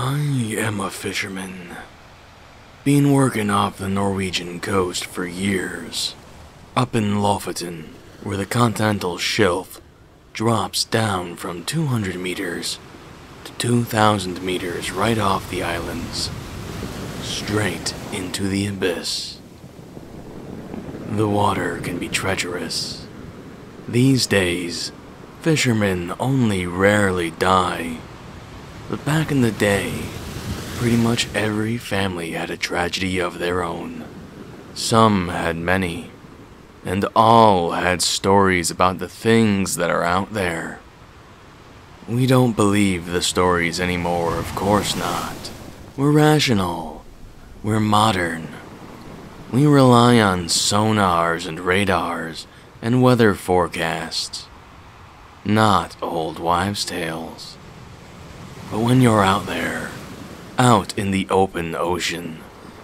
I am a fisherman. Been working off the Norwegian coast for years. Up in Lofoten, where the continental shelf drops down from 200 meters to 2,000 meters right off the islands, straight into the abyss. The water can be treacherous. These days, fishermen only rarely die. But back in the day, pretty much every family had a tragedy of their own. Some had many, and all had stories about the things that are out there. We don't believe the stories anymore, of course not. We're rational. We're modern. We rely on sonars and radars and weather forecasts, not old wives' tales. But when you're out there, out in the open ocean,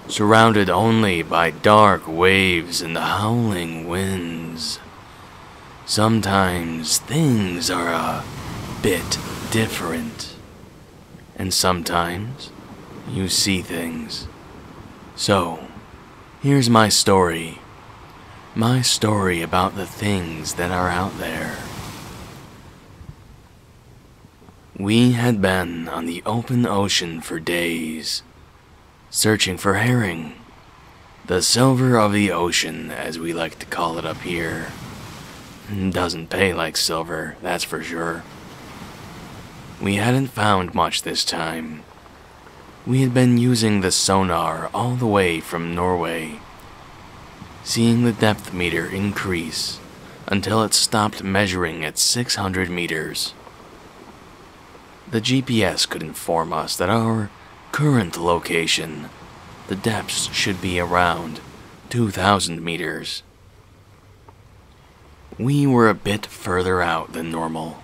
surrounded only by dark waves and the howling winds, sometimes things are a bit different. And sometimes you see things. So, here's my story. My story about the things that are out there. We had been on the open ocean for days, searching for herring. The silver of the ocean, as we like to call it up here. Doesn't pay like silver, that's for sure. We hadn't found much this time. We had been using the sonar all the way from Norway, seeing the depth meter increase until it stopped measuring at 600 meters. The GPS could inform us that our current location, the depths should be around 2,000 meters. We were a bit further out than normal.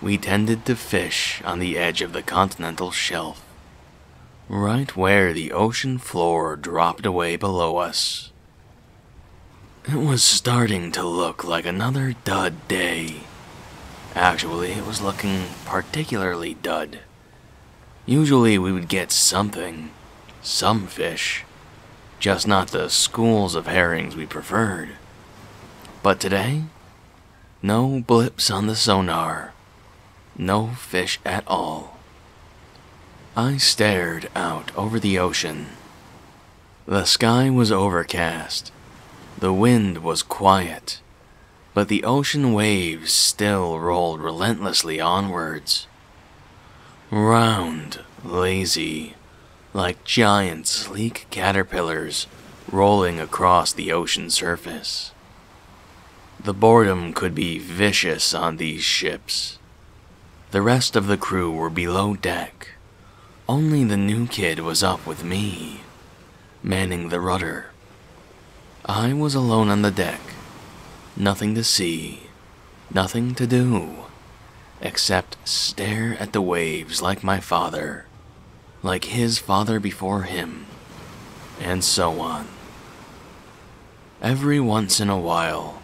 We tended to fish on the edge of the continental shelf, right where the ocean floor dropped away below us. It was starting to look like another dud day. Actually, it was looking particularly dud. Usually we would get something, some fish, just not the schools of herrings we preferred. But today, no blips on the sonar, no fish at all. I stared out over the ocean. The sky was overcast, the wind was quiet, but the ocean waves still rolled relentlessly onwards. Round, lazy, like giant sleek caterpillars rolling across the ocean surface. The boredom could be vicious on these ships. The rest of the crew were below deck. Only the new kid was up with me, manning the rudder. I was alone on the deck. Nothing to see, nothing to do, except stare at the waves like my father, like his father before him, and so on. Every once in a while,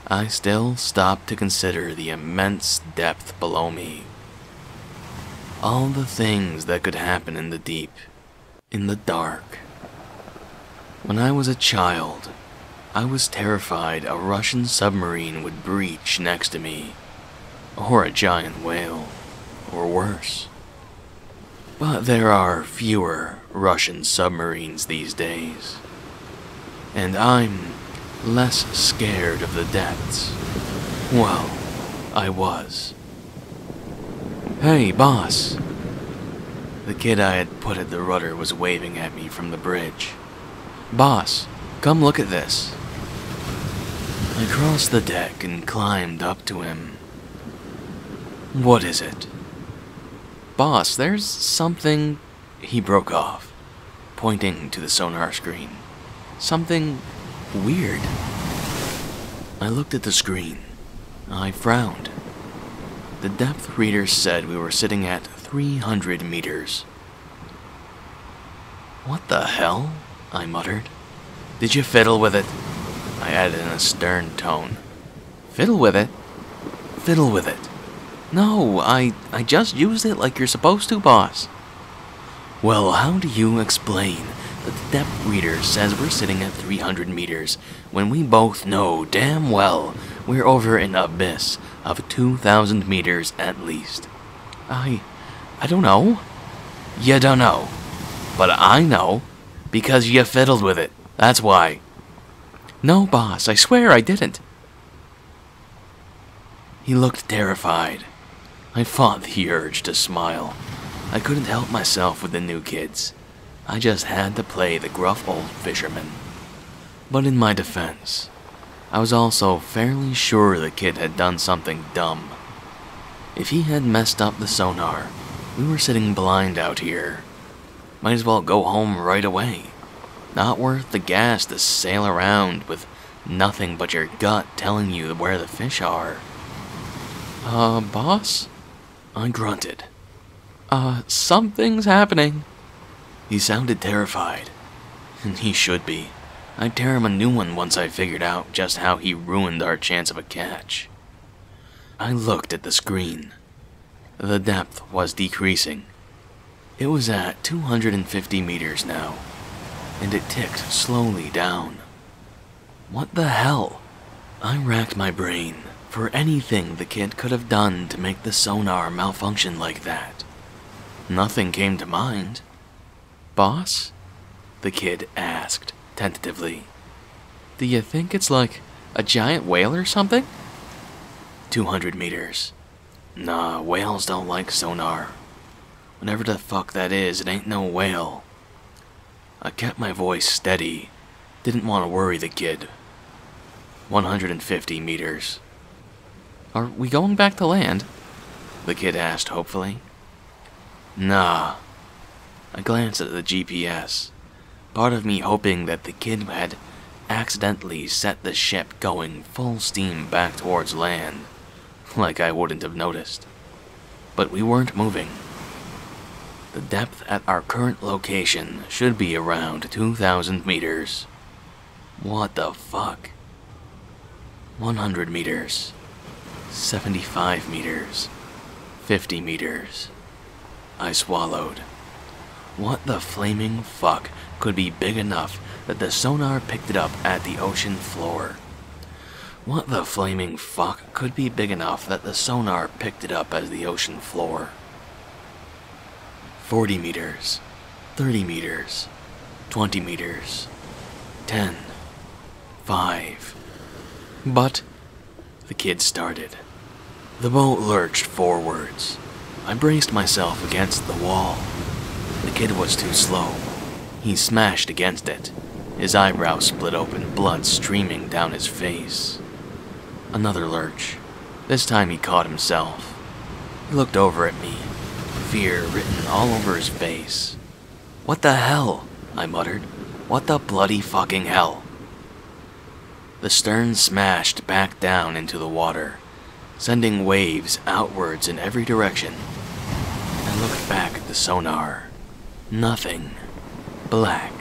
I still stopped to consider the immense depth below me. All the things that could happen in the deep, in the dark. When I was a child, I was terrified a Russian submarine would breach next to me, or a giant whale, or worse. But there are fewer Russian submarines these days, and I'm less scared of the depths. Well, I was. Hey, boss! The kid I had put at the rudder was waving at me from the bridge. Boss, come look at this. I crossed the deck and climbed up to him. What is it? Boss, there's something... He broke off, pointing to the sonar screen. Something weird. I looked at the screen. I frowned. The depth reader said we were sitting at 300 meters. What the hell? I muttered. Did you fiddle with it? I added in a stern tone. Fiddle with it? Fiddle with it. No, I just used it like you're supposed to, boss. Well, how do you explain that the depth reader says we're sitting at 300 meters when we both know damn well we're over an abyss of 2,000 meters at least? I don't know. You don't know. But I know, because you fiddled with it. That's why. No, boss, I swear I didn't. He looked terrified. I fought the urge to smile. I couldn't help myself with the new kids. I just had to play the gruff old fisherman. But in my defense, I was also fairly sure the kid had done something dumb. If he had messed up the sonar, we were sitting blind out here. Might as well go home right away. Not worth the gas to sail around with nothing but your gut telling you where the fish are. Boss? I grunted. Something's happening. He sounded terrified. And he should be. I'd tear him a new one once I figured out just how he ruined our chance of a catch. I looked at the screen. The depth was decreasing. It was at 250 meters now, and it ticked slowly down. What the hell? I racked my brain for anything the kid could have done to make the sonar malfunction like that. Nothing came to mind. Boss? The kid asked, tentatively. Do you think it's like a giant whale or something? 200 meters. Nah, whales don't like sonar. Whatever the fuck that is, it ain't no whale. I kept my voice steady. Didn't want to worry the kid. 150 meters. Are we going back to land? The kid asked hopefully. Nah. I glanced at the GPS, part of me hoping that the kid had accidentally set the ship going full steam back towards land, like I wouldn't have noticed. But we weren't moving. The depth at our current location should be around 2,000 meters. What the fuck? 100 meters. 75 meters. 50 meters. I swallowed. What the flaming fuck could be big enough that the sonar picked it up at the ocean floor? What the flaming fuck could be big enough that the sonar picked it up as the ocean floor? 40 meters. 30 meters. 20 meters. 10. 5. But the kid started. The boat lurched forwards. I braced myself against the wall. The kid was too slow. He smashed against it. His eyebrows split open, blood streaming down his face. Another lurch. This time he caught himself. He looked over at me, fear written all over his face. What the hell? I muttered. What the bloody fucking hell? The stern smashed back down into the water, sending waves outwards in every direction. I looked back at the sonar. Nothing. Black.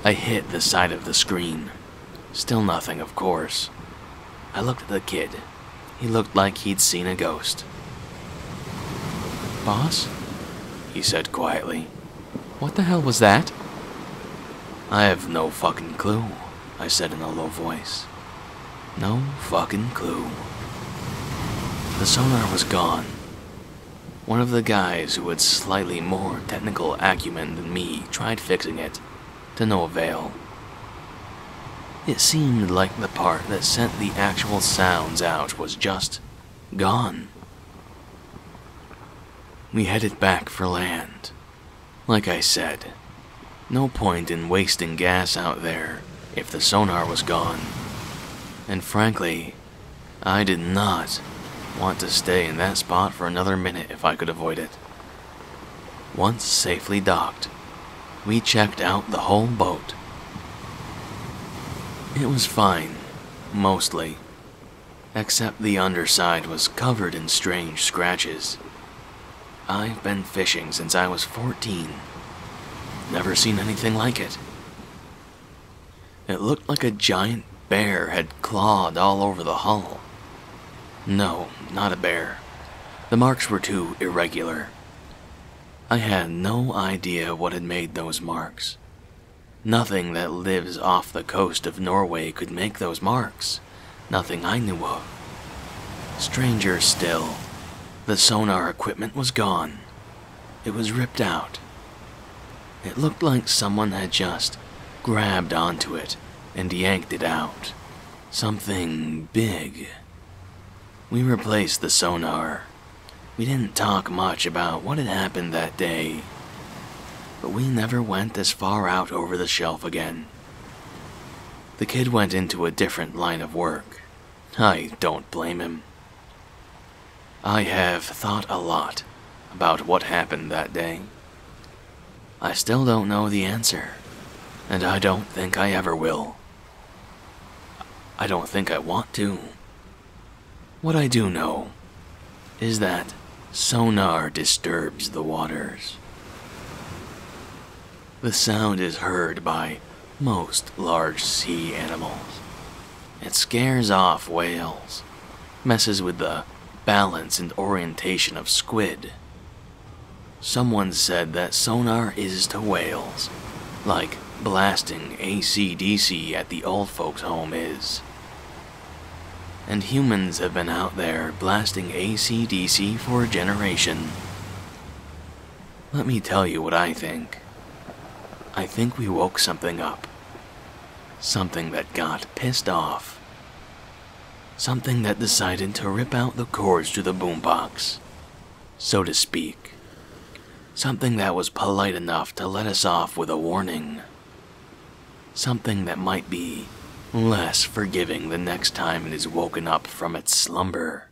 I hit the side of the screen. Still nothing, of course. I looked at the kid. He looked like he'd seen a ghost. Boss? He said quietly. What the hell was that? I have no fucking clue, I said in a low voice. No fucking clue. The sonar was gone. One of the guys who had slightly more technical acumen than me tried fixing it, to no avail. It seemed like the part that sent the actual sounds out was just gone. We headed back for land. Like I said, no point in wasting gas out there if the sonar was gone. And frankly, I did not want to stay in that spot for another minute if I could avoid it. Once safely docked, we checked out the whole boat. It was fine, mostly, except the underside was covered in strange scratches. I've been fishing since I was 14. Never seen anything like it. It looked like a giant bear had clawed all over the hull. No, not a bear. The marks were too irregular. I had no idea what had made those marks. Nothing that lives off the coast of Norway could make those marks. Nothing I knew of. Stranger still, the sonar equipment was gone. It was ripped out. It looked like someone had just grabbed onto it and yanked it out. Something big. We replaced the sonar. We didn't talk much about what had happened that day, but we never went as far out over the shelf again. The kid went into a different line of work. I don't blame him. I have thought a lot about what happened that day. I still don't know the answer, and I don't think I ever will. I don't think I want to. What I do know is that sonar disturbs the waters. The sound is heard by most large sea animals. It scares off whales, messes with the balance and orientation of squid. Someone said that sonar is to whales like blasting AC/DC at the old folks' home is. And humans have been out there blasting AC/DC for a generation. Let me tell you what I think. I think we woke something up. Something that got pissed off. Something that decided to rip out the cords to the boombox, so to speak. Something that was polite enough to let us off with a warning. Something that might be less forgiving the next time it is woken up from its slumber.